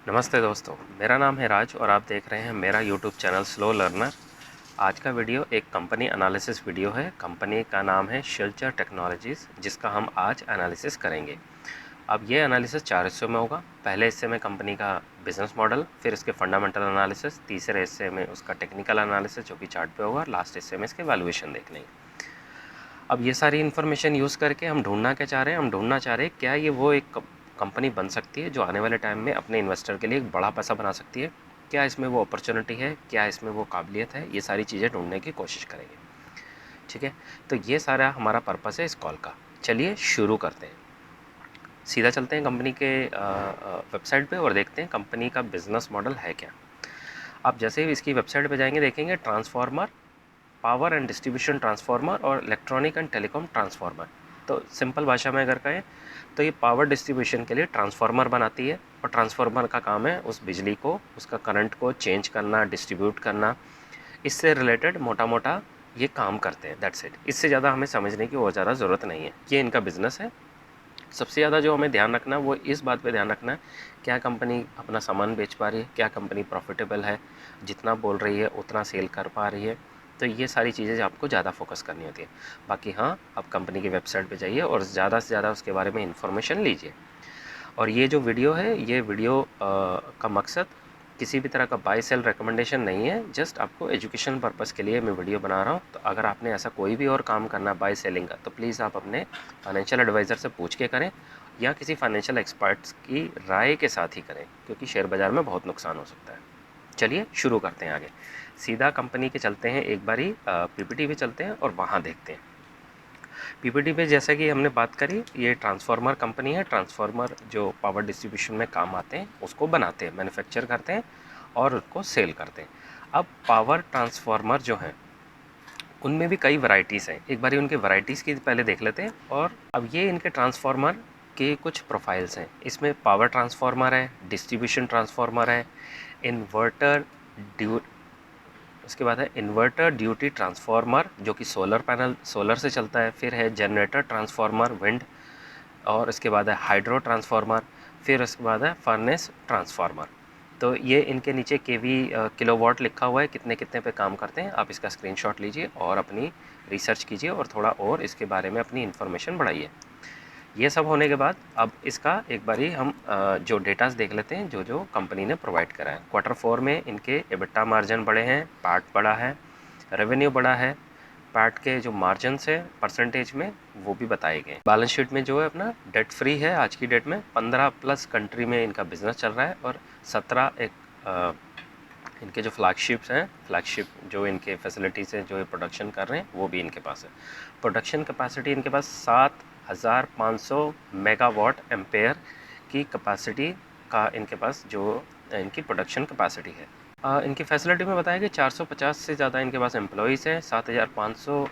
नमस्ते दोस्तों, मेरा नाम है राज और आप देख रहे हैं मेरा यूट्यूब चैनल स्लो लर्नर। आज का वीडियो एक कंपनी एनालिसिस वीडियो है। कंपनी का नाम है शिलचर टेक्नोलॉजीज़, जिसका हम आज एनालिसिस करेंगे। अब ये एनालिसिस 4 हिस्सों में होगा। पहले हिस्से में कंपनी का बिजनेस मॉडल, फिर इसके फंडामेंटल एनालिसिस, तीसरे हिस्से में उसका टेक्निकल एनालिसिस जो कि चार्ट पे होगा, लास्ट हिस्से में इसके वैल्यूएशन देख लेंगे। अब ये सारी इन्फॉर्मेशन यूज़ करके हम ढूंढना क्या चाह रहे हैं? हम ढूंढना चाह रहे हैं क्या ये वो एक कंपनी बन सकती है जो आने वाले टाइम में अपने इन्वेस्टर के लिए एक बड़ा पैसा बना सकती है। क्या इसमें वो अपॉर्चुनिटी है, क्या इसमें वो काबिलियत है, ये सारी चीज़ें ढूंढने की कोशिश करेंगे। ठीक है, तो ये सारा हमारा पर्पस है इस कॉल का। चलिए शुरू करते हैं, सीधा चलते हैं कंपनी के वेबसाइट पे और देखते हैं कंपनी का बिजनेस मॉडल है क्या। आप जैसे ही इसकी वेबसाइट पे जाएंगे देखेंगे transformer, power and distribution transformer और इलेक्ट्रॉनिक एंड टेलीकॉम ट्रांसफार्मर। तो सिंपल भाषा में अगर कहें तो ये पावर डिस्ट्रीब्यूशन के लिए ट्रांसफार्मर बनाती है और ट्रांसफार्मर का काम है उस बिजली को, उसका करंट को चेंज करना, डिस्ट्रीब्यूट करना। इससे रिलेटेड मोटा मोटा ये काम करते हैं, दैट्स इट। इससे ज़्यादा हमें समझने की बहुत ज़्यादा ज़रूरत नहीं है। ये इनका बिजनेस है। सबसे ज़्यादा जो हमें ध्यान रखना है वो इस बात पे ध्यान रखना है, क्या कंपनी अपना सामान बेच पा रही है, क्या कंपनी प्रॉफिटेबल है, जितना बोल रही है उतना सेल कर पा रही है। तो ये सारी चीज़ें आपको ज़्यादा फोकस करनी होती है। बाकी हाँ, आप कंपनी की वेबसाइट पे जाइए और ज़्यादा से ज़्यादा उसके बारे में इन्फॉर्मेशन लीजिए। और ये जो वीडियो है, ये वीडियो का मकसद किसी भी तरह का बाय सेल रिकमेंडेशन नहीं है, जस्ट आपको एजुकेशन पर्पज़ के लिए मैं वीडियो बना रहा हूँ। तो अगर आपने ऐसा कोई भी और काम करना है बाय सेलिंग का, तो प्लीज़ आप अपने फाइनेंशियल एडवाइज़र से पूछ के करें या किसी फाइनेंशियल एक्सपर्ट्स की राय के साथ ही करें, क्योंकि शेयर बाज़ार में बहुत नुकसान हो सकता है। चलिए शुरू करते हैं आगे, सीधा कंपनी के चलते हैं, एक बारी पीपीटी पे चलते हैं और वहाँ देखते हैं। पीपीटी पे जैसा कि हमने बात करी, ये ट्रांसफार्मर कंपनी है। ट्रांसफार्मर जो पावर डिस्ट्रीब्यूशन में काम आते हैं उसको बनाते हैं, मैन्युफैक्चर करते हैं और उसको सेल करते हैं। अब पावर ट्रांसफार्मर जो हैं उनमें भी कई वैरायटीज़ हैं। एक बारी उनके वैरायटीज़ की पहले देख लेते हैं। और अब ये इनके ट्रांसफार्मर के कुछ प्रोफाइल्स हैं। इसमें पावर ट्रांसफार्मर है, डिस्ट्रीब्यूशन ट्रांसफार्मर है, इन्वर्टर ड्यू उसके बाद है इन्वर्टर ड्यूटी ट्रांसफार्मर जो कि सोलर पैनल, सोलर से चलता है। फिर है जनरेटर ट्रांसफार्मर, विंड। और इसके बाद है हाइड्रो ट्रांसफार्मर। फिर उसके बाद है फर्नेस ट्रांसफार्मर। तो ये इनके नीचे केवी किलोवाट लिखा हुआ है, कितने कितने पे काम करते हैं। आप इसका स्क्रीनशॉट लीजिए और अपनी रिसर्च कीजिए और थोड़ा और इसके बारे में अपनी इन्फॉर्मेशन बढ़ाइए। ये सब होने के बाद अब इसका एक बारी हम जो डेटास देख लेते हैं जो जो कंपनी ने प्रोवाइड करा है। Q4 में इनके एबिटा मार्जिन बढ़े हैं, पैट बढ़ा है, रेवेन्यू बढ़ा है। पैट के जो मार्जिन्स है परसेंटेज में वो भी बताए गए। बैलेंस शीट में जो है अपना डेट फ्री है आज की डेट में। 15+ कंट्री में इनका बिजनेस चल रहा है और 17 इनके जो फ्लैगशिप्स हैं, फ्लैगशिप जो इनके फैसिलिटीज़ हैं, जो ये प्रोडक्शन कर रहे हैं वो भी इनके पास है। प्रोडक्शन कैपेसिटी इनके पास 7500 मेगावाट एम्पेयर की कैपेसिटी का इनके पास जो इनकी प्रोडक्शन कैपेसिटी है। इनकी फैसिलिटी में बताया कि 450 से ज़्यादा इनके पास एम्प्लॉयज़ हैं, 7500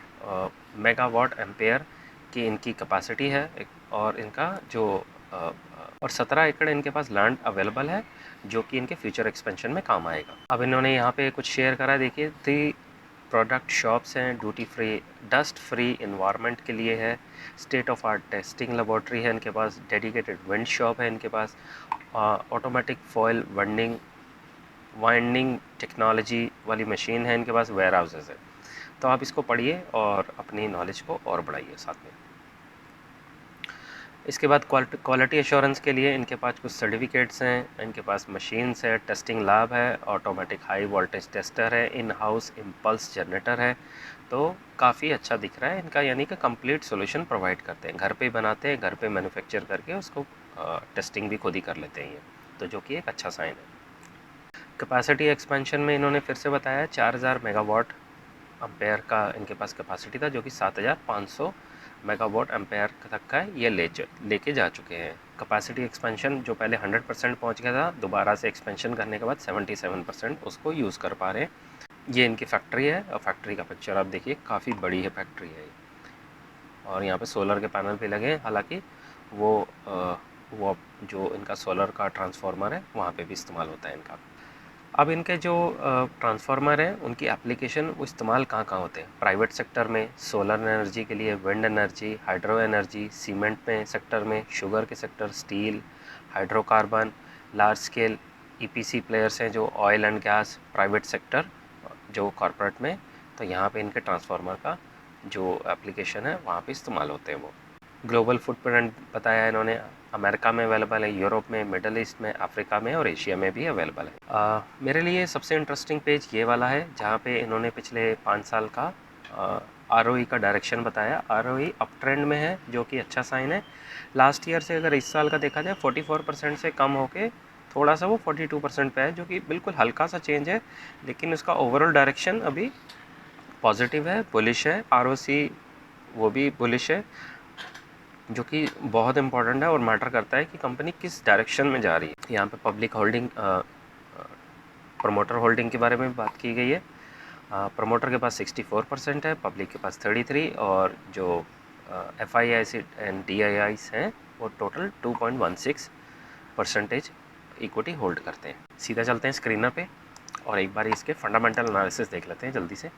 मेगावाट एम्पेयर की इनकी कैपेसिटी है। और इनका जो और 17 एकड़ इनके पास लैंड अवेलेबल है जो कि इनके फ्यूचर एक्सपेंशन में काम आएगा। अब इन्होंने यहाँ पे कुछ शेयर करा है, देखिए 3 प्रोडक्ट शॉप्स हैं, duty free, dust free environment के लिए है, state of art testing laboratory है इनके पास, डेडिकेटेड विंड शॉप है इनके पास, ऑटोमेटिक फॉयल वाइंडिंग टेक्नोलॉजी वाली मशीन है इनके पास, वेयर हाउसेज है। तो आप इसको पढ़िए और अपनी नॉलेज को और बढ़ाइए साथ में। इसके बाद क्वालिटी एश्योरेंस के लिए इनके पास कुछ सर्टिफिकेट्स हैं, इनके पास मशीन्स है, टेस्टिंग लैब है, ऑटोमेटिक हाई वोल्टेज टेस्टर है, इन हाउस इम्पल्स जनरेटर है। तो काफ़ी अच्छा दिख रहा है इनका, यानी कि कंप्लीट सॉल्यूशन प्रोवाइड करते हैं, घर पे ही बनाते हैं, घर पे मैन्युफैक्चर करके उसको टेस्टिंग भी खुद ही कर लेते हैं ये, तो जो कि एक अच्छा साइन है। कैपेसिटी एक्सपेंशन में इन्होंने फिर से बताया 4000 मेगावाट एम्पेयर का इनके पास कैपेसिटी था, जो कि 7500 मेगावाट एम्पेयर तक का ये लेके जा चुके हैं। कैपेसिटी एक्सपेंशन जो पहले 100% पहुंच गया था, दोबारा से एक्सपेंशन करने के बाद 77% उसको यूज़ कर पा रहे हैं। ये इनकी फैक्ट्री है और फैक्ट्री का पिक्चर आप देखिए, काफ़ी बड़ी है फैक्ट्री है। और यहाँ पे सोलर के पैनल भी लगे हैं, हालांकि वो जो इनका सोलर का ट्रांसफार्मर है वहाँ पे भी इस्तेमाल होता है इनका। अब इनके जो ट्रांसफार्मर हैं उनकी एप्लीकेशन वो इस्तेमाल कहाँ कहाँ होते हैं? प्राइवेट सेक्टर में सोलर एनर्जी के लिए, wind energy, hydro energy, cement में सेक्टर में, शुगर के sector, steel, hydrocarbon, large scale EPC players हैं जो oil and gas private sector जो कॉरपोरेट में, तो यहाँ पे इनके ट्रांसफार्मर का जो एप्लीकेशन है वहाँ पे इस्तेमाल होते हैं वो। ग्लोबल फुटप्रिंट बताया इन्होंने, अमेरिका में अवेलेबल है, यूरोप में, मिडल ईस्ट में, अफ्रीका में और एशिया में भी अवेलेबल है। मेरे लिए सबसे इंटरेस्टिंग पेज ये वाला है जहाँ पे इन्होंने पिछले 5 साल का ROE का डायरेक्शन बताया। ROE अप ट्रेंड में है जो कि अच्छा साइन है। लास्ट ईयर से अगर इस साल का देखा जाए 44% से कम होके थोड़ा सा वो 42% पे है, जो कि बिल्कुल हल्का सा चेंज है, लेकिन उसका ओवरऑल डायरेक्शन अभी पॉजिटिव है, बुलिश है। ROC वो भी बुलिश है, जो कि बहुत इंपॉर्टेंट है और मैटर करता है कि कंपनी किस डायरेक्शन में जा रही है। यहाँ पे पब्लिक होल्डिंग, प्रमोटर होल्डिंग के बारे में बात की गई है। प्रमोटर के पास 64% है, पब्लिक के पास 33, और जो FIIs एंड DIIs हैं वो टोटल 2.16% इक्विटी होल्ड करते हैं। सीधा चलते हैं स्क्रीनर पे और एक बार इसके फंडामेंटल एनालिसिस देख लेते हैं जल्दी से।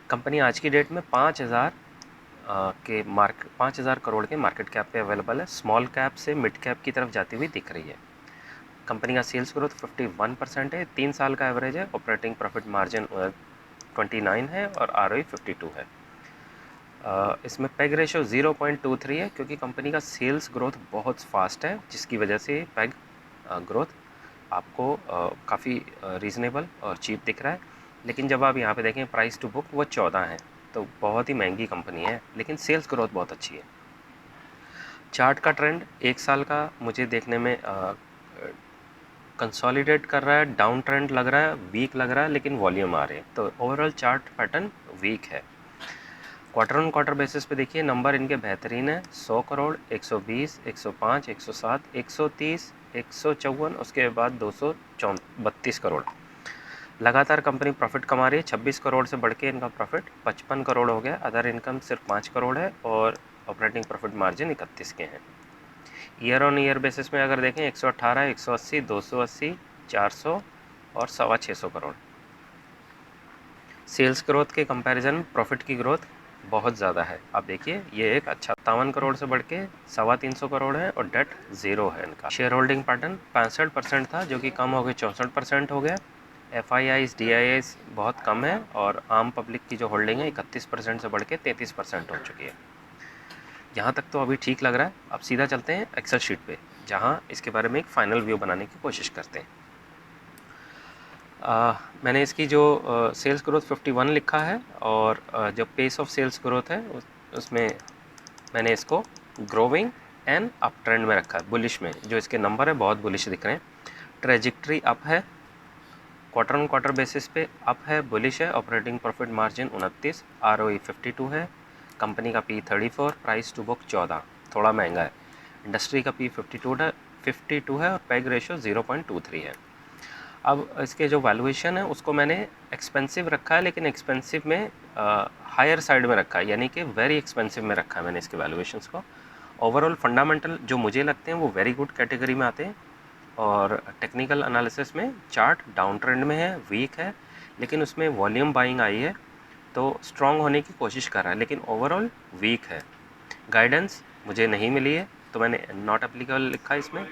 कंपनी आज की डेट में 5,000 करोड़ के मार्केट कैप पे अवेलेबल है। स्मॉल कैप से मिड कैप की तरफ जाती हुई दिख रही है। कंपनी का सेल्स ग्रोथ 51% है, 3 साल का एवरेज है। ऑपरेटिंग प्रॉफिट मार्जिन 29 है और ROE 52 है। इसमें पैग रेशो 0.23 है, क्योंकि कंपनी का सेल्स ग्रोथ बहुत फास्ट है, जिसकी वजह से पैग ग्रोथ आपको काफ़ी रीज़नेबल और चीप दिख रहा है। लेकिन जब आप यहाँ पे देखें प्राइस टू बुक वो 14 है, तो बहुत ही महंगी कंपनी है, लेकिन सेल्स ग्रोथ बहुत अच्छी है। चार्ट का ट्रेंड 1 साल का मुझे देखने में कंसोलिडेट कर रहा है, डाउन ट्रेंड लग रहा है, वीक लग रहा है, लेकिन वॉल्यूम आ रहे हैं, तो ओवरऑल चार्ट पैटर्न वीक है। क्वार्टर ऑन क्वार्टर बेसिस पे देखिए नंबर इनके बेहतरीन है। 100 करोड़, 120, 105, 107, 130, 154, उसके बाद 232 करोड़। लगातार कंपनी प्रॉफिट कमा रही है। 26 करोड़ से बढ़ के इनका प्रॉफिट 55 करोड़ हो गया। अदर इनकम सिर्फ 5 करोड़ है और ऑपरेटिंग प्रॉफिट मार्जिन 31 के हैं। ईयर ऑन ईयर बेसिस में अगर देखें 118, 180, 280, 400 और 625 करोड़। सेल्स ग्रोथ के कंपैरिजन में प्रॉफिट की ग्रोथ बहुत ज़्यादा है। आप देखिए ये एक अच्छा 57 करोड़ से बढ़ के 325 करोड़ है और डेट ज़ीरो है इनका। शेयर होल्डिंग पैटर्न 65% था, जो कि कम हो गया 64% हो गया। FIIs DIIs बहुत कम है और आम पब्लिक की जो होल्डिंग है 31% से बढ़ के 33% हो चुकी है। यहाँ तक तो अभी ठीक लग रहा है। अब सीधा चलते हैं एक्सेल शीट पे, जहाँ इसके बारे में एक फाइनल व्यू बनाने की कोशिश करते हैं। मैंने इसकी जो सेल्स ग्रोथ 51 लिखा है और जो पेस ऑफ सेल्स ग्रोथ है उसमें मैंने इसको ग्रोविंग एंड अप ट्रेंड में रखा है, बुलिश में। जो इसके नंबर है बहुत बुलिश दिख रहे हैं। ट्रेजिक्ट्री अप है, क्वार्टर ऑन क्वार्टर बेसिस पे अप है, बुलिश है। ऑपरेटिंग प्रॉफिट मार्जिन 29, ROE 52 है। कंपनी का P 34, प्राइस टू बुक 14, थोड़ा महंगा है। इंडस्ट्री का P 52 है और पैग रेशो 0.23 है। अब इसके जो वैल्यूएशन है उसको मैंने एक्सपेंसिव रखा है, लेकिन एक्सपेंसिव में हायर साइड में रखा है, यानी कि वेरी एक्सपेंसिव में रखा है मैंने इसके वैल्यूएशंस को। ओवरऑल फंडामेंटल जो मुझे लगते हैं वो वेरी गुड कैटेगरी में आते हैं, और टेक्निकल एनालिसिस में चार्ट डाउन ट्रेंड में है, वीक है, लेकिन उसमें वॉल्यूम बाइंग आई है तो स्ट्रॉन्ग होने की कोशिश कर रहा है, लेकिन ओवरऑल वीक है। गाइडेंस मुझे नहीं मिली है तो मैंने नॉट एप्लीकेबल लिखा है इसमें।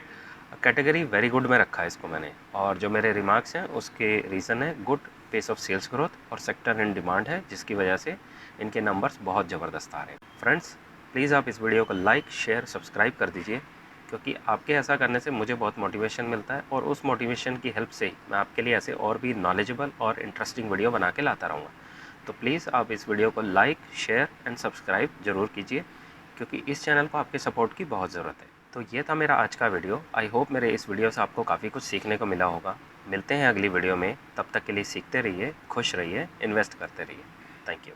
कैटेगरी वेरी गुड में रखा है इसको मैंने, और जो मेरे रिमार्क्स हैं उसके रीज़न है good pace of sales growth और सेक्टर इन डिमांड है, जिसकी वजह से इनके नंबर्स बहुत ज़बरदस्त आ रहे हैं। फ्रेंड्स प्लीज़ आप इस वीडियो को लाइक शेयर सब्सक्राइब कर दीजिए, क्योंकि आपके ऐसा करने से मुझे बहुत मोटिवेशन मिलता है, और उस मोटिवेशन की हेल्प से ही मैं आपके लिए ऐसे और भी नॉलेजेबल और इंटरेस्टिंग वीडियो बना के लाता रहूँगा। तो प्लीज़ आप इस वीडियो को लाइक शेयर एंड सब्सक्राइब ज़रूर कीजिए, क्योंकि इस चैनल को आपके सपोर्ट की बहुत ज़रूरत है। तो ये था मेरा आज का वीडियो। आई होप मेरे इस वीडियो से आपको काफ़ी कुछ सीखने को मिला होगा। मिलते हैं अगली वीडियो में, तब तक के लिए सीखते रहिए, खुश रहिए, इन्वेस्ट करते रहिए। Thank you.